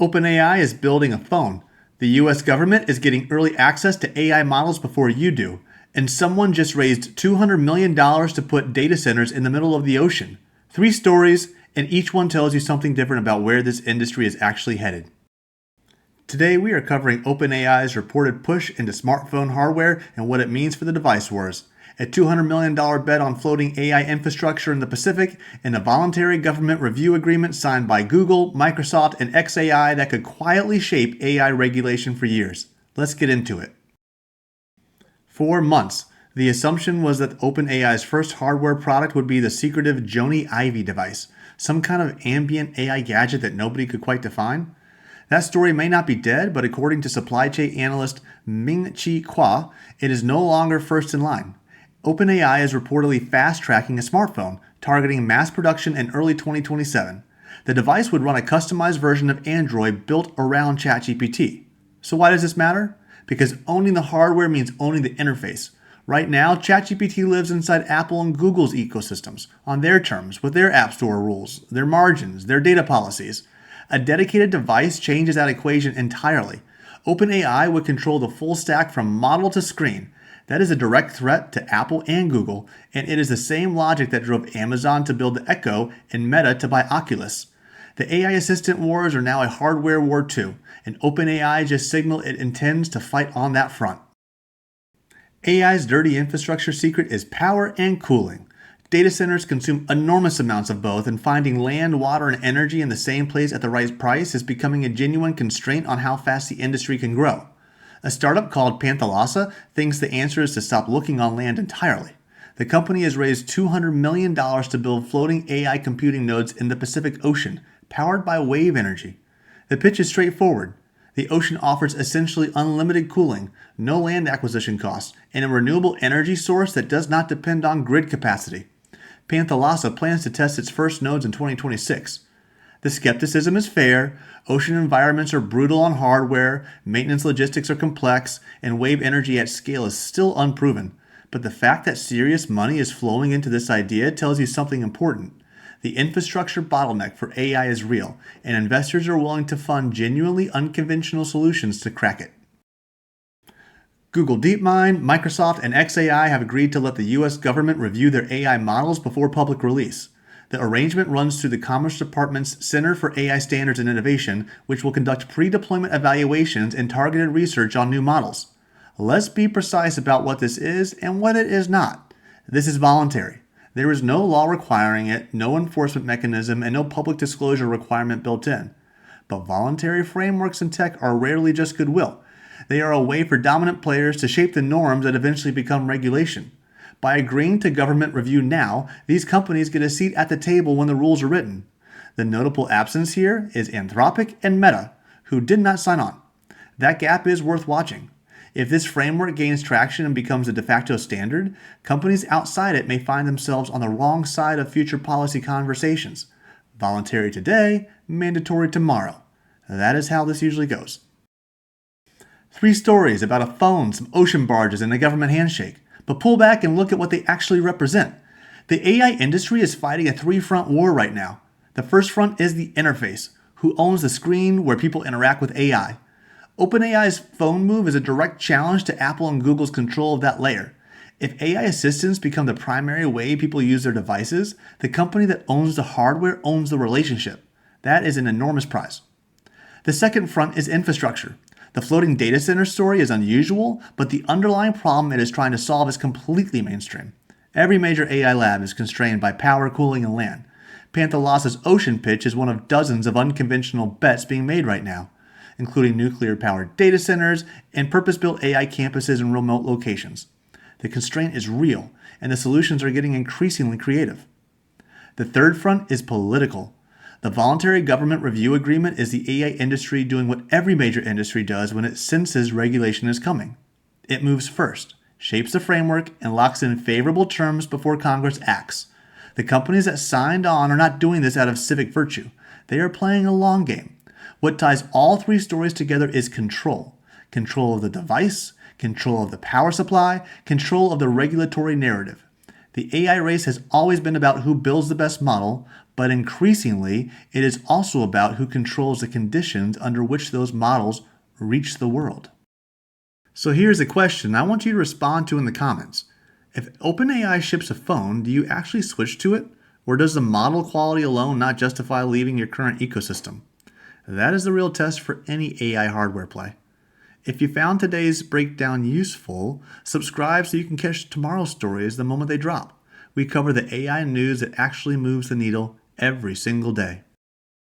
OpenAI is building a phone. The US government is getting early access to AI models before you do. And someone just raised $200 million to put data centers in the middle of the ocean. 3 stories, and each one tells you something different about where this industry is actually headed. Today we are covering OpenAI's reported push into smartphone hardware and what it means for the device wars, a $200 million bet on floating AI infrastructure in the Pacific, and a voluntary government review agreement signed by Google, Microsoft, and xAI that could quietly shape AI regulation for years. Let's get into it. For months, the assumption was that OpenAI's first hardware product would be the secretive Jony Ive device, some kind of ambient AI gadget that nobody could quite define. That story may not be dead, but according to supply chain analyst Ming-Chi Kuo, it is no longer first in line. OpenAI is reportedly fast-tracking a smartphone, targeting mass production in early 2027. The device would run a customized version of Android built around ChatGPT. So why does this matter? Because owning the hardware means owning the interface. Right now, ChatGPT lives inside Apple and Google's ecosystems, on their terms, with their App Store rules, their margins, their data policies. A dedicated device changes that equation entirely. OpenAI would control the full stack from model to screen. That is a direct threat to Apple and Google, and it is the same logic that drove Amazon to build the Echo and Meta to buy Oculus. The AI assistant wars are now a hardware war too, and OpenAI just signaled it intends to fight on that front. AI's dirty infrastructure secret is power and cooling. Data centers consume enormous amounts of both, and finding land, water, and energy in the same place at the right price is becoming a genuine constraint on how fast the industry can grow. A startup called Panthalassa thinks the answer is to stop looking on land entirely. The company has raised $200 million to build floating AI computing nodes in the Pacific Ocean, powered by wave energy. The pitch is straightforward. The ocean offers essentially unlimited cooling, no land acquisition costs, and a renewable energy source that does not depend on grid capacity. Panthalassa plans to test its first nodes in 2026. The skepticism is fair. Ocean environments are brutal on hardware, maintenance logistics are complex, and wave energy at scale is still unproven. But the fact that serious money is flowing into this idea tells you something important. The infrastructure bottleneck for AI is real, and investors are willing to fund genuinely unconventional solutions to crack it. Google DeepMind, Microsoft, and xAI have agreed to let the US government review their AI models before public release. The arrangement runs through the Commerce Department's Center for AI Standards and Innovation, which will conduct pre-deployment evaluations and targeted research on new models. Let's be precise about what this is and what it is not. This is voluntary. There is no law requiring it, no enforcement mechanism, and no public disclosure requirement built in. But voluntary frameworks in tech are rarely just goodwill. They are a way for dominant players to shape the norms that eventually become regulation. By agreeing to government review now, these companies get a seat at the table when the rules are written. The notable absence here is Anthropic and Meta, who did not sign on. That gap is worth watching. If this framework gains traction and becomes a de facto standard, companies outside it may find themselves on the wrong side of future policy conversations. Voluntary today, mandatory tomorrow. That is how this usually goes. 3 stories about a phone, some ocean barges, and a government handshake. But pull back and look at what they actually represent. The AI industry is fighting a 3-front war right now. The first front is the interface. Who owns the screen where people interact with AI? OpenAI's phone move is a direct challenge to Apple and Google's control of that layer. If AI assistants become the primary way people use their devices, the company that owns the hardware owns the relationship. That is an enormous prize. The second front is infrastructure. The floating data center story is unusual, but the underlying problem it is trying to solve is completely mainstream. Every major AI lab is constrained by power, cooling, and land. Panthalassa's ocean pitch is one of dozens of unconventional bets being made right now, including nuclear-powered data centers and purpose-built AI campuses in remote locations. The constraint is real, and the solutions are getting increasingly creative. The third front is political. The voluntary government review agreement is the AI industry doing what every major industry does when it senses regulation is coming. It moves first, shapes the framework, and locks in favorable terms before Congress acts. The companies that signed on are not doing this out of civic virtue. They are playing a long game. What ties all 3 stories together is control. Control of the device, control of the power supply, control of the regulatory narrative. The AI race has always been about who builds the best model, but increasingly, it is also about who controls the conditions under which those models reach the world. So here's a question I want you to respond to in the comments. If OpenAI ships a phone, do you actually switch to it? Or does the model quality alone not justify leaving your current ecosystem? That is the real test for any AI hardware play. If you found today's breakdown useful, subscribe so you can catch tomorrow's stories the moment they drop. We cover the AI news that actually moves the needle every single day.